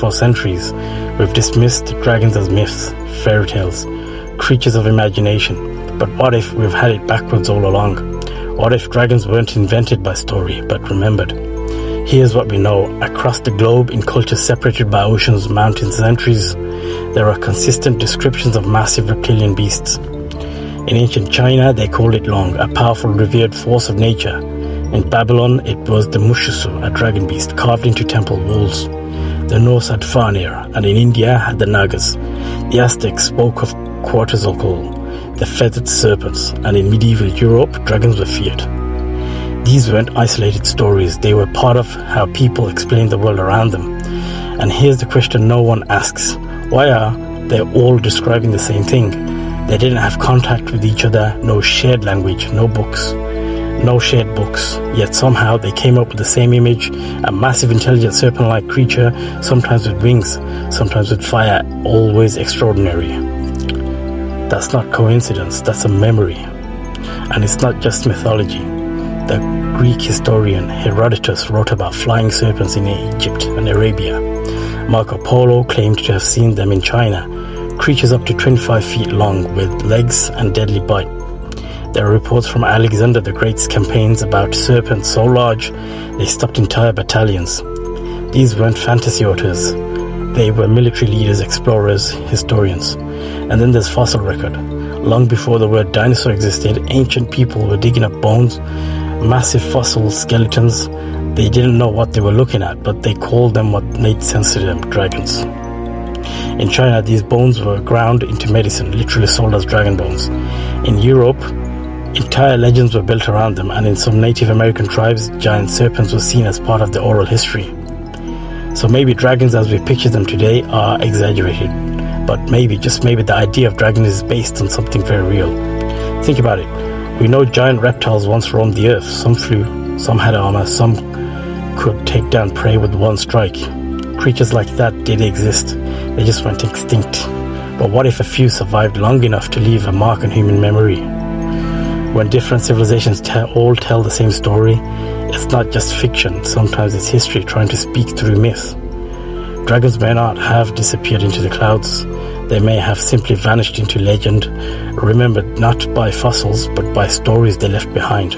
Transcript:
For centuries, we've dismissed dragons as myths, fairy tales, creatures of imagination. But what if we've had it backwards all along? What if dragons weren't invented by story, but remembered? Here's what we know. Across the globe, in cultures separated by oceans, mountains, and centuries, there are consistent descriptions of massive reptilian beasts. In ancient China, they called it Long, a powerful, revered force of nature. In Babylon, it was the Mushusu, a dragon beast carved into temple walls. The Norse had Fanir, and in India had the Nagas. The Aztecs spoke of Quetzalcoatl, the feathered serpents, and in medieval Europe, dragons were feared. These weren't isolated stories, they were part of how people explained the world around them. And here's the question no one asks. Why are they all describing the same thing? They didn't have contact with each other, no shared language, no shared books, yet somehow they came up with the same image, a massive intelligent serpent-like creature, sometimes with wings, sometimes with fire, always extraordinary. That's not coincidence, that's a memory. And it's not just mythology. The Greek historian Herodotus wrote about flying serpents in Egypt and Arabia. Marco Polo claimed to have seen them in China, creatures up to 25 feet long with legs and deadly bite. There are reports from Alexander the Great's campaigns about serpents so large they stopped entire battalions. These weren't fantasy authors. They were military leaders, explorers, historians. And then there's fossil record. Long before the word dinosaur existed, ancient people were digging up bones, massive fossil skeletons. They didn't know what they were looking at, but they called them what made sense to them, dragons. In China, these bones were ground into medicine, literally sold as dragon bones. In Europe, entire legends were built around them, and in some Native American tribes, giant serpents were seen as part of the oral history. So maybe dragons as we picture them today are exaggerated, but maybe, just maybe, the idea of dragon is based on something very real. Think about it. We know giant reptiles once roamed the earth. Some flew, some had armor, some could take down prey with one strike. Creatures like that did exist. They just went extinct. But what if a few survived long enough to leave a mark on human memory? When different civilizations all tell the same story, it's not just fiction. Sometimes it's history trying to speak through myth. Dragons may not have disappeared into the clouds. They may have simply vanished into legend, remembered not by fossils, but by stories they left behind.